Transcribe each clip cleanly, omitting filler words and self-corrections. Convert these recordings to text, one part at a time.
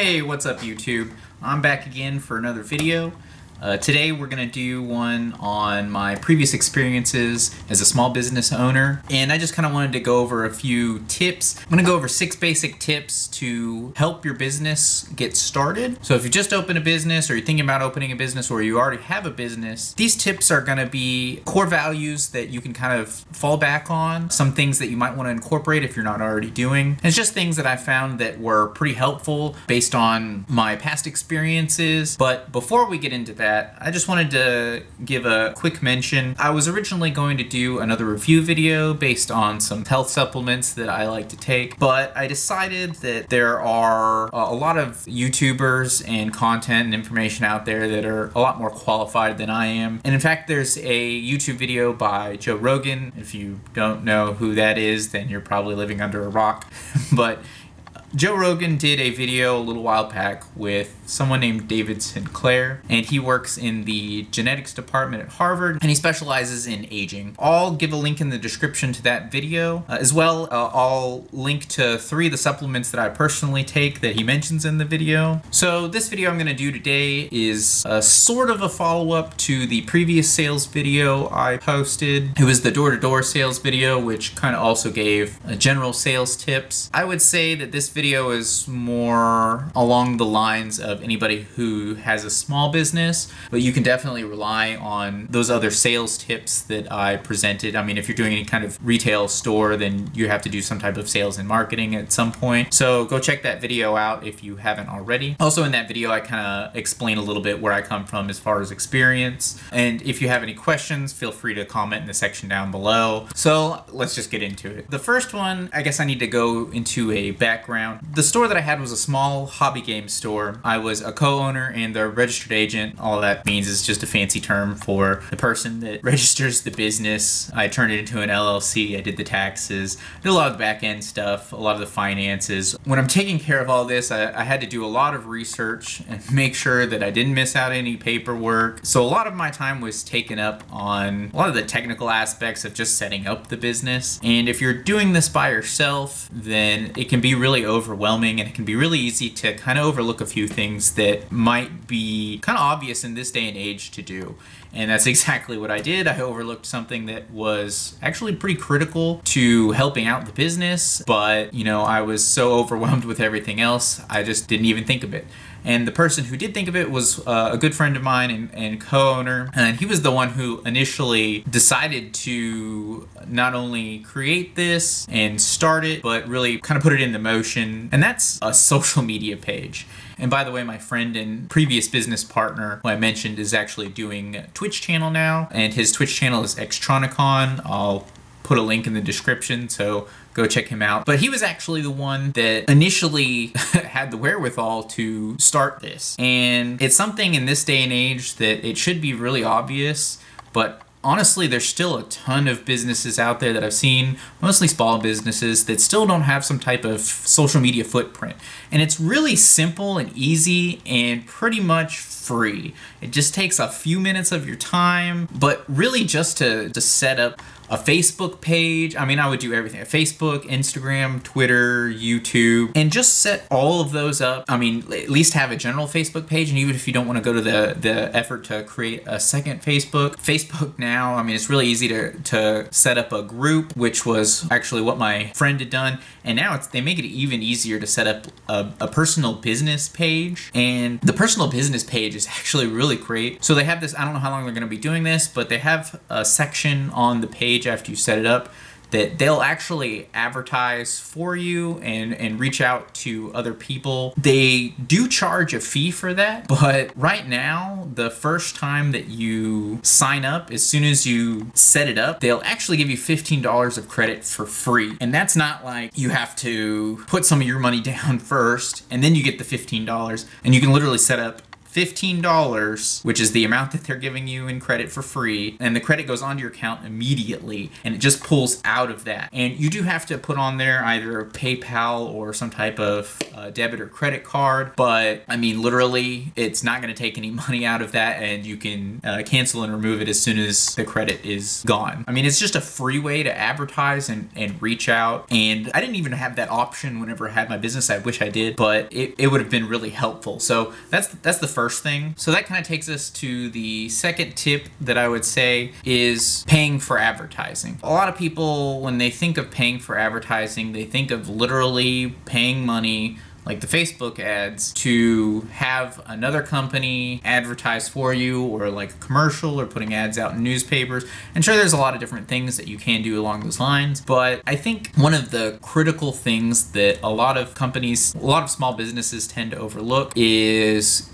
Hey, what's up YouTube? I'm back again for another video. Today we're going to do one on my previous experiences as a small business owner, and I just kind of wanted to go over a few tips. I'm going to go over 6 basic tips to help your business get started. So if you just open a business, or you're thinking about opening a business, or you already have a business, these tips are going to be core values that you can kind of fall back on, some things that you might want to incorporate if you're not already doing. And it's just things that I found that were pretty helpful based on my past experiences. But before we get into that, I just wanted to give a quick mention. I was originally going to do another review video based on some health supplements that I like to take, but I decided that there are a lot of YouTubers and content and information out there that are a lot more qualified than I am. And in fact, there's a YouTube video by Joe Rogan. If you don't know who that is, then you're probably living under a rock. But Joe Rogan did a video a little while back with someone named David Sinclair, and he works in the genetics department at Harvard, and he specializes in aging. I'll give a link in the description to that video. As well, I'll link to 3 of the supplements that I personally take that he mentions in the video. So this video I'm going to do today is sort of a follow-up to the previous sales video I posted. It was the door-to-door sales video, which kind of also gave general sales tips. I would say that this video is more along the lines of anybody who has a small business, but you can definitely rely on those other sales tips that I presented. I mean, if you're doing any kind of retail store, then you have to do some type of sales and marketing at some point. So go check that video out if you haven't already. Also in that video, I kind of explain a little bit where I come from as far as experience. And if you have any questions, feel free to comment in the section down below. So let's just get into it. The first one, I guess I need to go into a background. The store that I had was a small hobby game store. I was a co-owner and the registered agent. All that means is just a fancy term for the person that registers the business. I turned it into an LLC. I did the taxes, did a lot of the back end stuff, a lot of the finances. When I'm taking care of all this, I had to do a lot of research and make sure that I didn't miss out any paperwork. So a lot of my time was taken up on a lot of the technical aspects of just setting up the business. And if you're doing this by yourself, then it can be really overwhelming, and it can be really easy to kind of overlook a few things that might be kind of obvious in this day and age to do. And that's exactly what I did. I overlooked something that was actually pretty critical to helping out the business, but I was so overwhelmed with everything else, I just didn't even think of it. And the person who did think of it was a good friend of mine and co-owner, and he was the one who initially decided to not only create this and start it, but really kind of put it into motion, and that's a social media page. And by the way, my friend and previous business partner, who I mentioned, is actually doing a Twitch channel now, and his Twitch channel is Xtronicon. I'll put a link in the description, so go check him out. But he was actually the one that initially had the wherewithal to start this. And it's something in this day and age that it should be really obvious, but honestly, there's still a ton of businesses out there that I've seen, mostly small businesses, that still don't have some type of social media footprint. And it's really simple and easy and pretty much free. It just takes a few minutes of your time, but really just to set up a Facebook page. I mean, I would do everything. Facebook, Instagram, Twitter, YouTube, and just set all of those up. I mean, at least have a general Facebook page, and even if you don't want to go to the effort to create a second Facebook now, I mean, it's really easy to set up a group, which was actually what my friend had done. And now they make it even easier to set up a personal business page. And the personal business page is actually really great. So they have this, I don't know how long they're going to be doing this, but they have a section on the page after you set it up that they'll actually advertise for you and reach out to other people. They do charge a fee for that, but right now, the first time that you sign up, as soon as you set it up, they'll actually give you $15 of credit for free. And that's not like you have to put some of your money down first and then you get the $15, and you can literally set up $15, which is the amount that they're giving you in credit for free, and the credit goes onto your account immediately, and it just pulls out of that. And you do have to put on there either PayPal or some type of debit or credit card, but I mean, literally, it's not going to take any money out of that, and you can cancel and remove it as soon as the credit is gone. I mean, it's just a free way to advertise and reach out, and I didn't even have that option whenever I had my business. I wish I did, but it would have been really helpful. So that's the first thing. So that kind of takes us to the second tip that I would say is paying for advertising. A lot of people, when they think of paying for advertising, they think of literally paying money like the Facebook ads to have another company advertise for you, or like a commercial, or putting ads out in newspapers. And sure, there's a lot of different things that you can do along those lines, but I think one of the critical things that a lot of companies, a lot of small businesses tend to overlook is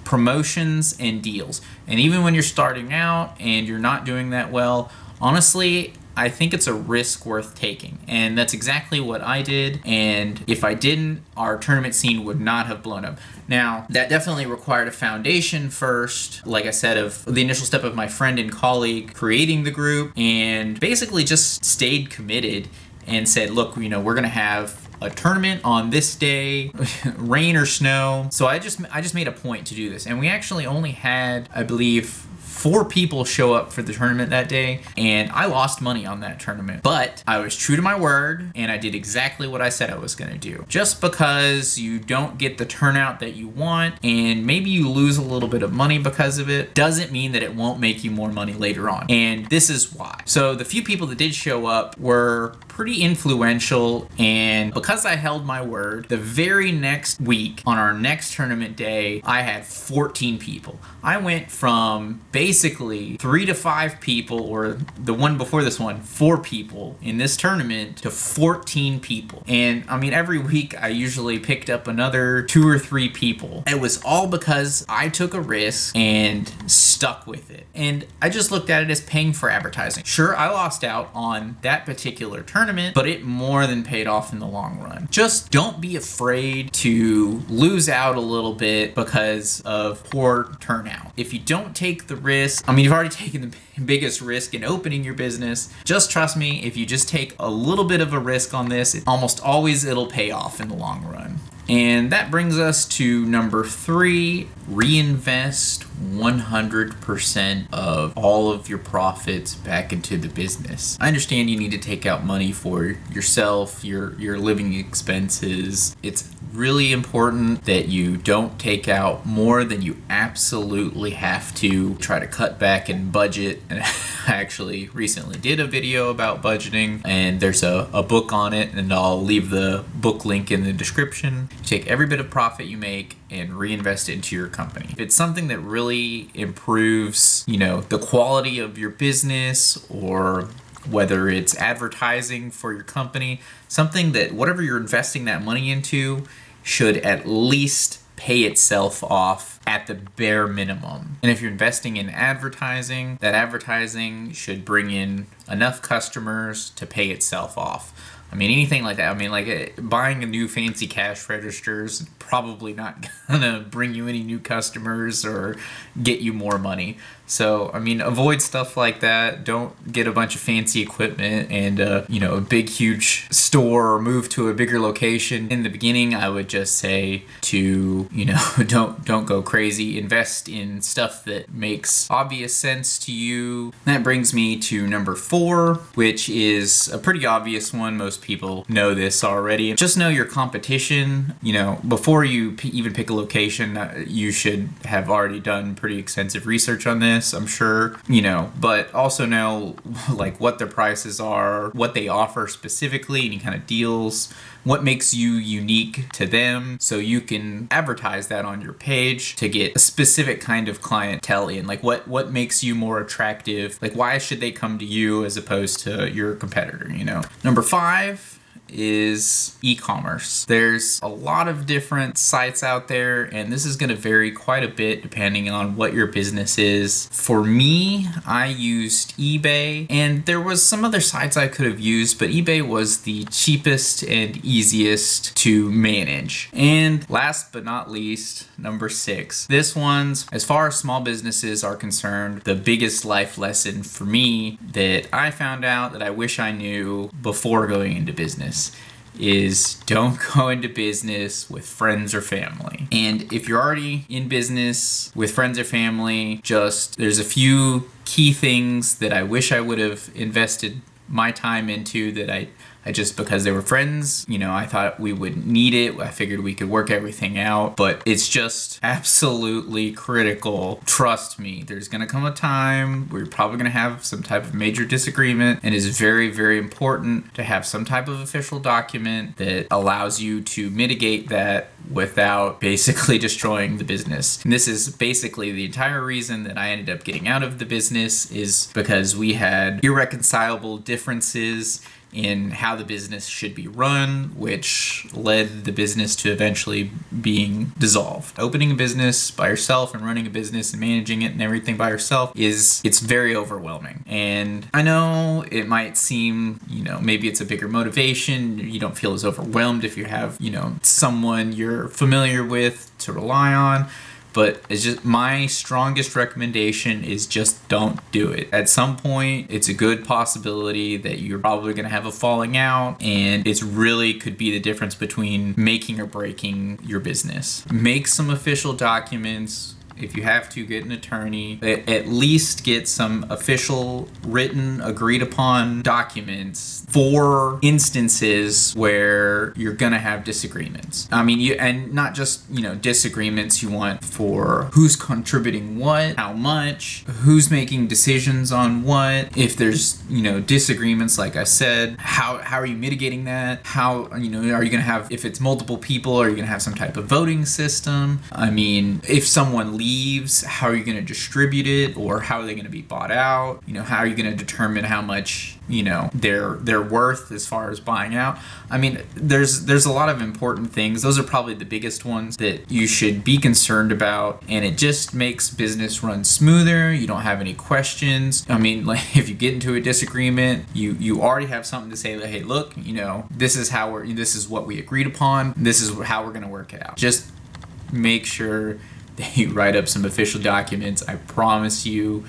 promotions and deals. And even when you're starting out and you're not doing that well, honestly, I think it's a risk worth taking. And that's exactly what I did. And if I didn't, our tournament scene would not have blown up. Now, that definitely required a foundation first, like I said, of the initial step of my friend and colleague creating the group, and basically just stayed committed and said, look, we're going to have a tournament on this day, rain or snow. So I just made a point to do this. And we actually only had, I believe, 4 people show up for the tournament that day, and I lost money on that tournament. But I was true to my word, and I did exactly what I said I was going to do. Just because you don't get the turnout that you want, and maybe you lose a little bit of money because of it, doesn't mean that it won't make you more money later on. And this is why. So the few people that did show up were pretty influential, and because I held my word, the very next week, on our next tournament day, I had 14 people. I went from basically 3 to 5 people, or the one before this one, 4 people in this tournament, to 14 people. And I mean, every week I usually picked up another 2 or 3 people. It was all because I took a risk and stuck with it. And I just looked at it as paying for advertising. Sure, I lost out on that particular tournament, but it more than paid off in the long run. Just don't be afraid to lose out a little bit because of poor turnout. If you don't take the risk, I mean, you've already taken the biggest risk in opening your business. Just trust me, if you just take a little bit of a risk on this, almost always it'll pay off in the long run. And that brings us to number 3, reinvest 100% of all of your profits back into the business. I understand you need to take out money for yourself, your living expenses. It's really important that you don't take out more than you absolutely have to. Try to cut back and budget. And I actually recently did a video about budgeting, and there's a book on it, and I'll leave the book link in the description. Take every bit of profit you make and reinvest it into your company. If it's something that really improves, the quality of your business, or whether it's advertising for your company, something that whatever you're investing that money into should at least pay itself off at the bare minimum. And if you're investing in advertising, that advertising should bring in enough customers to pay itself off. I mean, anything like that. I mean, like buying a new fancy cash register is probably not gonna bring you any new customers or get you more money. So, I mean, avoid stuff like that. Don't get a bunch of fancy equipment and, a big, huge store, or move to a bigger location. In the beginning, I would just say to, don't go crazy. Invest in stuff that makes obvious sense to you. That brings me to number 4, which is a pretty obvious one. Most people know this already. Just know your competition. Before you even pick a location, you should have already done pretty extensive research on this. I'm sure, but also know like what their prices are, what they offer specifically, any kind of deals, what makes you unique to them, so you can advertise that on your page to get a specific kind of clientele in. Like what makes you more attractive? Like, why should they come to you as opposed to your competitor? Number 5 is e-commerce. There's a lot of different sites out there, and this is going to vary quite a bit depending on what your business is. For me, I used eBay, and there was some other sites I could have used, but eBay was the cheapest and easiest to manage. And last but not least, number 6. This one's, as far as small businesses are concerned, the biggest life lesson for me that I found out that I wish I knew before going into business is don't go into business with friends or family. And if you're already in business with friends or family, there's a few key things that I wish I would have invested my time into that I just, because they were friends, I thought we wouldn't need it. I figured we could work everything out, but it's just absolutely critical. Trust me, there's going to come a time where you're probably going to have some type of major disagreement, and it's very, very important to have some type of official document that allows you to mitigate that without basically destroying the business. And this is basically the entire reason that I ended up getting out of the business, is because we had irreconcilable differences in how the business should be run, which led the business to eventually being dissolved. Opening a business by yourself and running a business and managing it and everything by yourself it's very overwhelming. And I know it might seem, maybe it's a bigger motivation. You don't feel as overwhelmed if you have, someone you're familiar with to rely on. But it's just my strongest recommendation is just don't do it. At some point, it's a good possibility that you're probably going to have a falling out, and it's really could be the difference between making or breaking your business. Make some official documents. If you have to, get an attorney. At least get some official, written, agreed upon documents for instances where you're gonna have disagreements. I mean, and not just, disagreements. You want for who's contributing what, how much, who's making decisions on what. If there's, disagreements, like I said, how are you mitigating that? How, are you gonna have, if it's multiple people, are you gonna have some type of voting system? I mean, if someone leaves, how are you going to distribute it, or how are they going to be bought out? How are you going to determine how much they're worth as far as buying out? I mean, there's a lot of important things. Those are probably the biggest ones that you should be concerned about, and it just makes business run smoother. You don't have any questions. I mean, like, if you get into a disagreement, you already have something to say, like, hey, look, this is what we agreed upon. This is how we're going to work it out. Just make sure that you write up some official documents. I promise you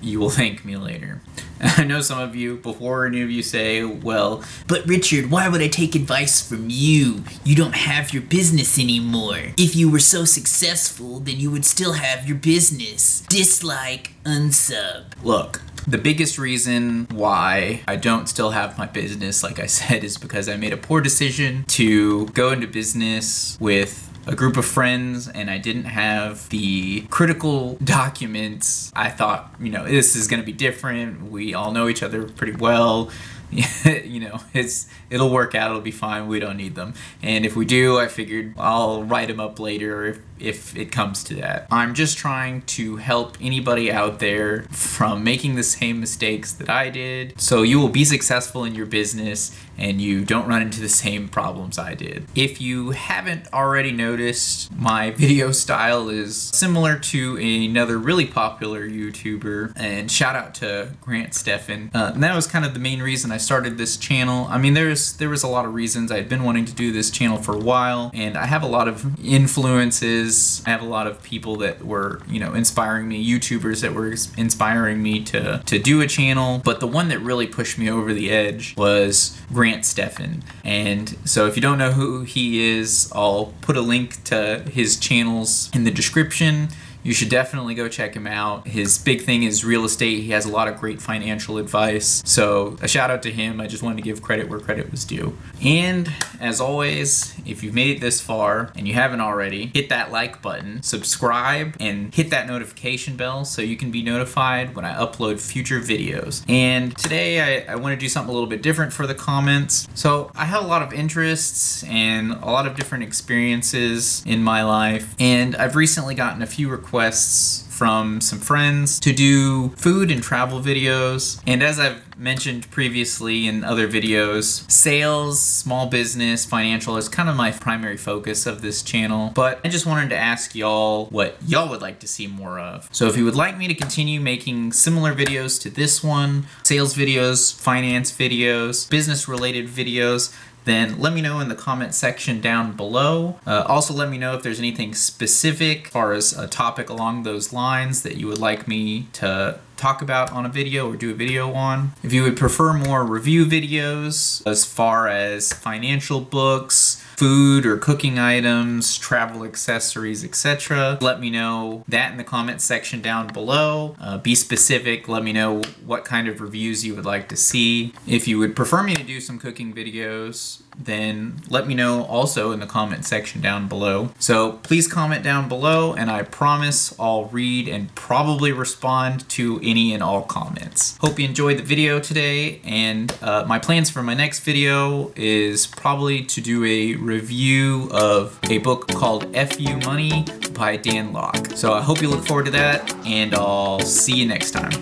will thank me later. I know some of you, before any of you say, well, but Richard, why would I take advice from you? You don't have your business anymore. If you were so successful, then you would still have your business. Dislike, unsub. Look, the biggest reason why I don't still have my business, like I said, is because I made a poor decision to go into business with a group of friends, and I didn't have the critical documents. I thought, this is going to be different. We all know each other pretty well. It'll work out. It'll be fine. We don't need them. And if we do, I figured I'll write them up later if it comes to that. I'm just trying to help anybody out there from making the same mistakes that I did, so you will be successful in your business and you don't run into the same problems I did. If you haven't already noticed, my video style is similar to another really popular YouTuber, and shout out to Grant Stephan. And that was kind of the main reason I started this channel. I mean, there was a lot of reasons. I'd been wanting to do this channel for a while, and I have a lot of influences. I have a lot of people that were, inspiring me, YouTubers that were inspiring me to do a channel, but the one that really pushed me over the edge was Grant Stephan. And so if you don't know who he is, I'll put a link to his channels in the description. You should definitely go check him out. His big thing is real estate. He has a lot of great financial advice. So a shout out to him. I just wanted to give credit where credit was due. And as always, if you've made it this far and you haven't already, hit that like button, subscribe, and hit that notification bell so you can be notified when I upload future videos. And today I want to do something a little bit different for the comments. So I have a lot of interests and a lot of different experiences in my life, and I've recently gotten a few requests requests from some friends to do food and travel videos. And as I've mentioned previously in other videos, sales, small business, financial is kind of my primary focus of this channel. But I just wanted to ask y'all what y'all would like to see more of. So if you would like me to continue making similar videos to this one, sales videos, finance videos, business related videos, then let me know in the comment section down below. Also let me know if there's anything specific as far as a topic along those lines that you would like me to talk about on a video or do a video on. If you would prefer more review videos as far as financial books, food or cooking items, travel accessories, etc., let me know that in the comment section down below. Be specific, let me know what kind of reviews you would like to see. If you would prefer me to do some cooking videos, then let me know also in the comment section down below. So please comment down below, and I promise I'll read and probably respond to any and all comments. Hope you enjoyed the video today, and my plans for my next video is probably to do a review of a book called FU Money by Dan Lok. So I hope you look forward to that, and I'll see you next time.